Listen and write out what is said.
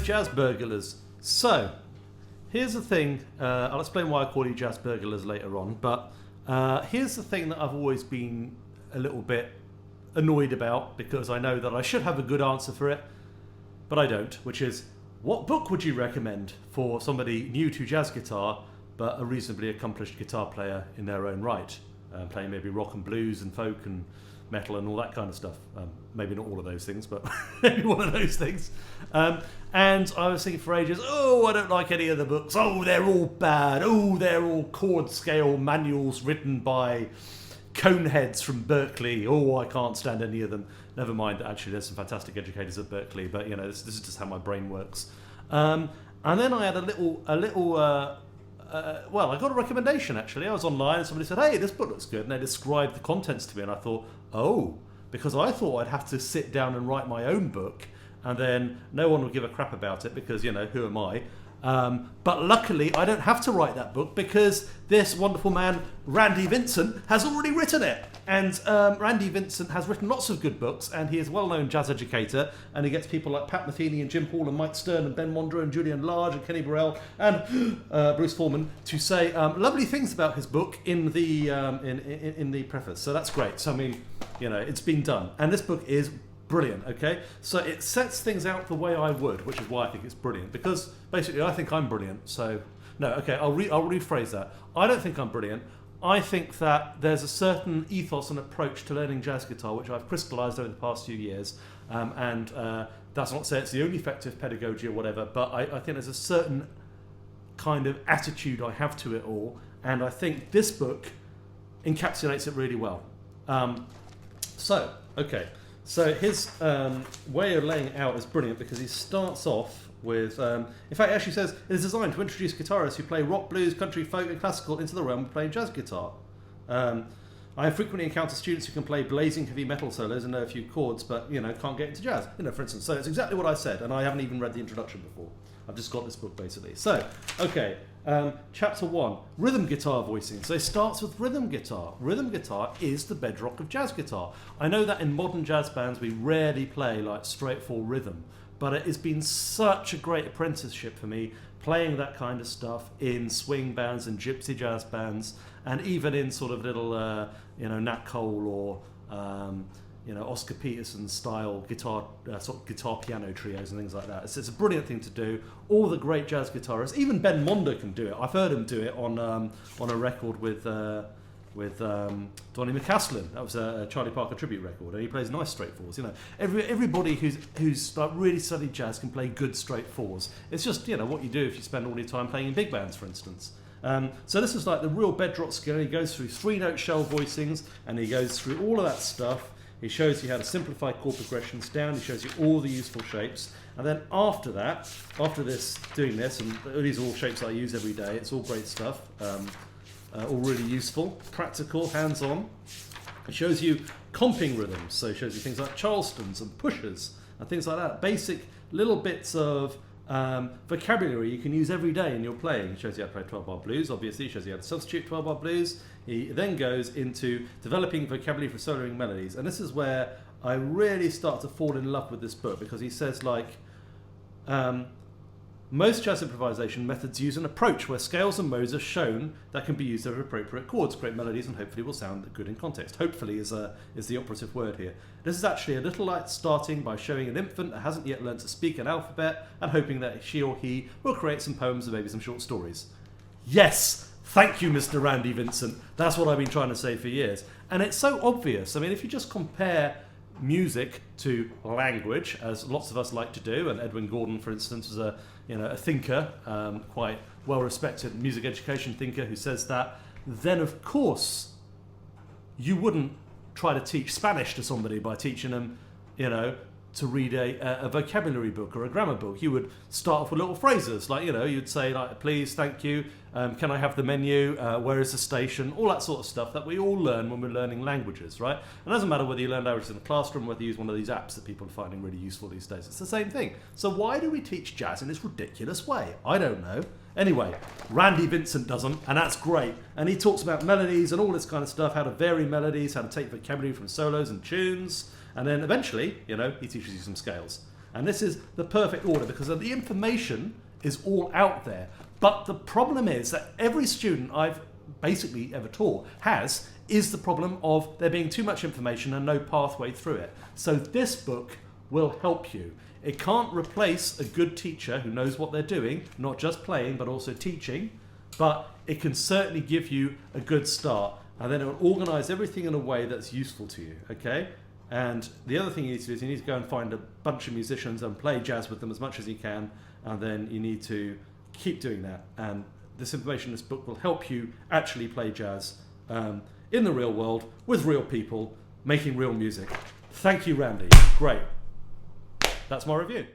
jazz burglars. So, here's the thing. I'll explain why I call you jazz burglars later on. But here's the thing that I've always been a little bit annoyed about, because I know that I should have a good answer for it, but I don't. Which is, what book would you recommend for somebody new to jazz guitar, but a reasonably accomplished guitar player in their own right, playing maybe rock and blues and folk and metal and all that kind of stuff. Maybe not all of those things, but maybe one of those things. And I was thinking for ages, I don't like any of the books. They're all bad. They're all chord scale manuals written by coneheads from Berkeley. I can't stand any of them. Never mind that actually there's some fantastic educators at Berkeley, but this is just how my brain works. And then I had I got a recommendation actually. I was online and somebody said, hey, this book looks good, and they described the contents to me, and I thought, because I thought I'd have to sit down and write my own book, and then no one would give a crap about it because, who am I? But luckily I don't have to write that book, because this wonderful man, Randy Vincent, has already written it. And Randy Vincent has written lots of good books, and he is a well-known jazz educator, and he gets people like Pat Metheny and Jim Paul and Mike Stern and Ben Mondra and Julian Large and Kenny Burrell and Bruce Foreman to say lovely things about his book in the in the preface. So that's great. So it's been done, and this book is brilliant. Okay, so it sets things out the way I would, which is why I think it's brilliant, because basically I think I'm brilliant. So no, okay, I'll rephrase that. I don't think I'm brilliant. I think that there's a certain ethos and approach to learning jazz guitar which I've crystallised over the past few years, and that's not to say it's the only effective pedagogy or whatever, but I think there's a certain kind of attitude I have to it all, and I think this book encapsulates it really well. So his way of laying it out is brilliant, because he starts off with, in fact, it actually says it is designed to introduce guitarists who play rock, blues, country, folk, and classical into the realm of playing jazz guitar. I have frequently encountered students who can play blazing heavy metal solos and know a few chords, but can't get into jazz. For instance, so it's exactly what I said, and I haven't even read the introduction before. I've just got this book basically. So, chapter 1, rhythm guitar voicing. So it starts with rhythm guitar. Rhythm guitar is the bedrock of jazz guitar. I know that in modern jazz bands we rarely play like straightforward rhythm, but it has been such a great apprenticeship for me playing that kind of stuff in swing bands and gypsy jazz bands, and even in sort of little, Nat Cole or Oscar Peterson style guitar, sort of guitar piano trios and things like that. It's a brilliant thing to do. All the great jazz guitarists, even Ben Mondra can do it. I've heard him do it on a record with Donny McCaslin. That was a Charlie Parker tribute record, and he plays nice straight fours. Everybody who's like really studied jazz can play good straight fours. It's just what you do if you spend all your time playing in big bands, for instance. So this is like the real bedrock skill. He goes through 3-note shell voicings, and he goes through all of that stuff. He shows you how to simplify chord progressions down. He shows you all the useful shapes. And then after doing this, and these are all shapes I use every day, it's all great stuff. All really useful, practical, hands-on. It shows you comping rhythms, so it shows you things like charlestons and pushers and things like that. Basic little bits of vocabulary you can use every day in your playing. It shows you how to play 12-bar blues, obviously. It shows you how to substitute 12-bar blues. He then goes into developing vocabulary for soloing melodies. And this is where I really start to fall in love with this book, because he says, most jazz improvisation methods use an approach where scales and modes are shown that can be used over appropriate chords, create melodies, and hopefully will sound good in context. Hopefully is the operative word here. This is actually a little like starting by showing an infant that hasn't yet learned to speak an alphabet and hoping that she or he will create some poems and maybe some short stories. Yes! Thank you, Mr. Randy Vincent. That's what I've been trying to say for years. And it's so obvious. I mean, if you just compare music to language, as lots of us like to do, and Edwin Gordon, for instance, was a thinker, quite well-respected music education thinker who says that, then of course you wouldn't try to teach Spanish to somebody by teaching them, to read a vocabulary book or a grammar book. You would start off with little phrases, like, you'd say, like, please, thank you, can I have the menu, where is the station, all that sort of stuff that we all learn when we're learning languages, right? And it doesn't matter whether you learn languages in the classroom, whether you use one of these apps that people are finding really useful these days. It's the same thing. So why do we teach jazz in this ridiculous way? I don't know. Anyway, Randy Vincent doesn't, and that's great. And he talks about melodies and all this kind of stuff, how to vary melodies, how to take vocabulary from solos and tunes, and then eventually, he teaches you some scales. And this is the perfect order because the information is all out there. But the problem is that every student I've basically ever taught is the problem of there being too much information and no pathway through it. So this book will help you. It can't replace a good teacher who knows what they're doing, not just playing but also teaching, but it can certainly give you a good start, and then it will organise everything in a way that's useful to you, okay? And the other thing you need to do is you need to go and find a bunch of musicians and play jazz with them as much as you can, and then you need to keep doing that. And this information in this book will help you actually play jazz in the real world, with real people, making real music. Thank you, Randy. Great. That's my review.